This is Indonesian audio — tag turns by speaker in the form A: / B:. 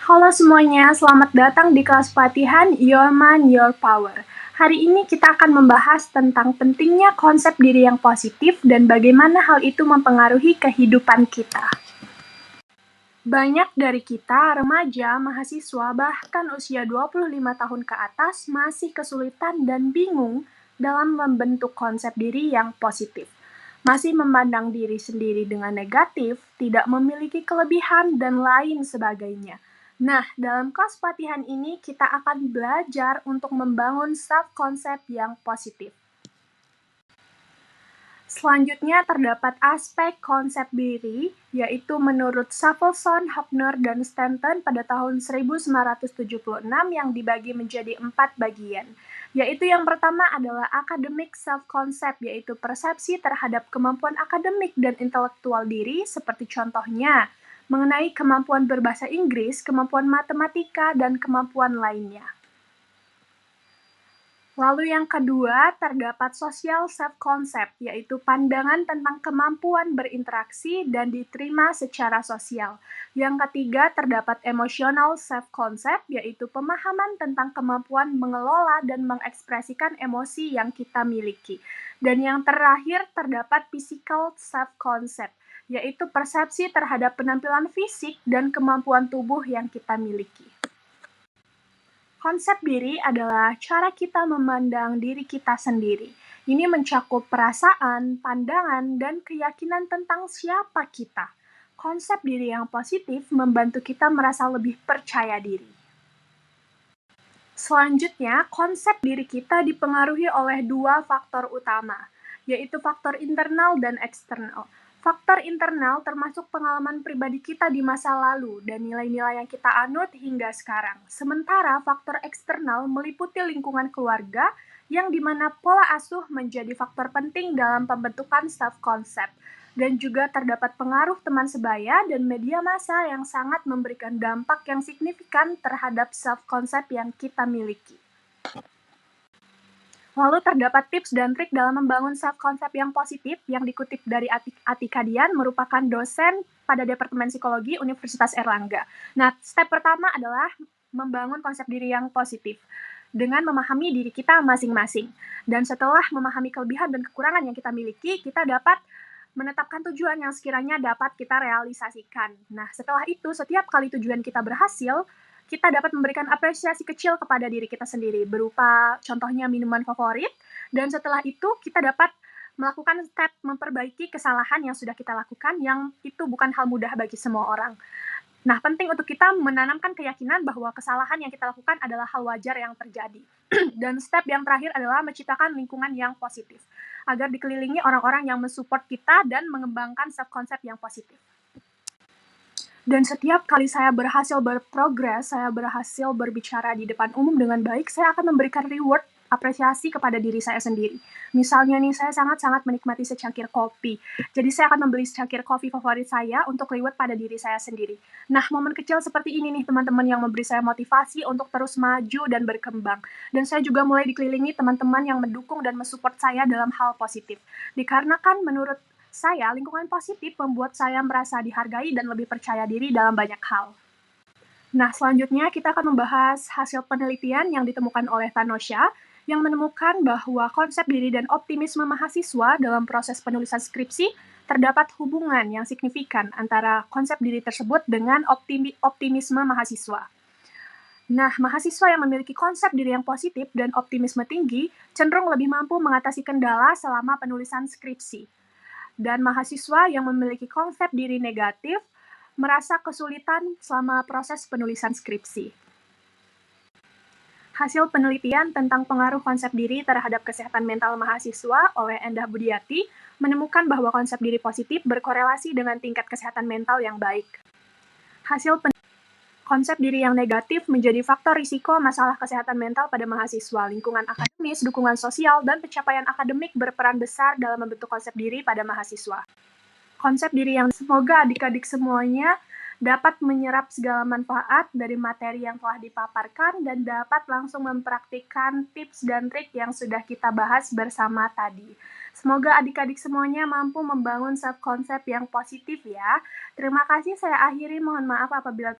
A: Halo semuanya, selamat datang di kelas pelatihan Your Mind, Your Power. Hari ini kita akan membahas tentang pentingnya konsep diri yang positif dan bagaimana hal itu mempengaruhi kehidupan kita. Banyak dari kita, remaja, mahasiswa, bahkan usia 25 tahun ke atas masih kesulitan dan bingung dalam membentuk konsep diri yang positif. Masih memandang diri sendiri dengan negatif, tidak memiliki kelebihan, dan lain sebagainya. Nah, dalam kelas pelatihan ini kita akan belajar untuk membangun self-konsep yang positif. Selanjutnya terdapat aspek konsep diri, yaitu menurut Samuelson, Hockner, dan Stanton pada tahun 1976 yang dibagi menjadi 4 bagian. Yaitu yang pertama adalah academic self-concept, yaitu persepsi terhadap kemampuan akademik dan intelektual diri, seperti contohnya mengenai kemampuan berbahasa Inggris, kemampuan matematika, dan kemampuan lainnya. Lalu yang kedua, terdapat social self-concept, yaitu pandangan tentang kemampuan berinteraksi dan diterima secara sosial. Yang ketiga, terdapat emotional self-concept, yaitu pemahaman tentang kemampuan mengelola dan mengekspresikan emosi yang kita miliki. Dan yang terakhir, terdapat physical self-concept, yaitu persepsi terhadap penampilan fisik dan kemampuan tubuh yang kita miliki. Konsep diri adalah cara kita memandang diri kita sendiri. Ini mencakup perasaan, pandangan, dan keyakinan tentang siapa kita. Konsep diri yang positif membantu kita merasa lebih percaya diri. Selanjutnya, konsep diri kita dipengaruhi oleh dua faktor utama, yaitu faktor internal dan eksternal. Faktor internal termasuk pengalaman pribadi kita di masa lalu dan nilai-nilai yang kita anut hingga sekarang. Sementara faktor eksternal meliputi lingkungan keluarga yang dimana pola asuh menjadi faktor penting dalam pembentukan self-concept. Dan juga terdapat pengaruh teman sebaya dan media massa yang sangat memberikan dampak yang signifikan terhadap self-concept yang kita miliki. Lalu terdapat tips dan trik dalam membangun self-concept yang positif yang dikutip dari Atika Dian, merupakan dosen pada Departemen Psikologi Universitas Erlangga. Nah, step pertama adalah membangun konsep diri yang positif dengan memahami diri kita masing-masing. Dan setelah memahami kelebihan dan kekurangan yang kita miliki, kita dapat menetapkan tujuan yang sekiranya dapat kita realisasikan. Nah, setelah itu, setiap kali tujuan kita berhasil, kita dapat memberikan apresiasi kecil kepada diri kita sendiri, berupa contohnya minuman favorit, dan setelah itu kita dapat melakukan step memperbaiki kesalahan yang sudah kita lakukan, yang itu bukan hal mudah bagi semua orang. Nah, penting untuk kita menanamkan keyakinan bahwa kesalahan yang kita lakukan adalah hal wajar yang terjadi. Dan step yang terakhir adalah menciptakan lingkungan yang positif, agar dikelilingi orang-orang yang mensupport kita dan mengembangkan self-concept yang positif. Dan setiap kali saya berhasil berprogres, saya berhasil berbicara di depan umum dengan baik, saya akan memberikan reward, apresiasi kepada diri saya sendiri. Misalnya nih, saya sangat-sangat menikmati secangkir kopi. Jadi saya akan membeli secangkir kopi favorit saya untuk reward pada diri saya sendiri. Nah, momen kecil seperti ini nih teman-teman yang memberi saya motivasi untuk terus maju dan berkembang. Dan saya juga mulai dikelilingi teman-teman yang mendukung dan mensupport saya dalam hal positif. Dikarenakan menurut saya, lingkungan positif membuat saya merasa dihargai dan lebih percaya diri dalam banyak hal. Nah, selanjutnya kita akan membahas hasil penelitian yang ditemukan oleh Thanosha, yang menemukan bahwa konsep diri dan optimisme mahasiswa dalam proses penulisan skripsi terdapat hubungan yang signifikan antara konsep diri tersebut dengan optimisme mahasiswa. Nah, mahasiswa yang memiliki konsep diri yang positif dan optimisme tinggi cenderung lebih mampu mengatasi kendala selama penulisan skripsi. Dan mahasiswa yang memiliki konsep diri negatif merasa kesulitan selama proses penulisan skripsi. Hasil penelitian tentang pengaruh konsep diri terhadap kesehatan mental mahasiswa oleh Endah Budiati menemukan bahwa konsep diri positif berkorelasi dengan tingkat kesehatan mental yang baik. Konsep diri yang negatif menjadi faktor risiko masalah kesehatan mental pada mahasiswa. Lingkungan akademis, dukungan sosial, dan pencapaian akademik berperan besar dalam membentuk konsep diri pada mahasiswa. Konsep diri yang semoga adik-adik semuanya dapat menyerap segala manfaat dari materi yang telah dipaparkan dan dapat langsung mempraktikkan tips dan trik yang sudah kita bahas bersama tadi. Semoga adik-adik semuanya mampu membangun self-concept yang positif ya. Terima kasih, saya akhiri. Mohon maaf apabila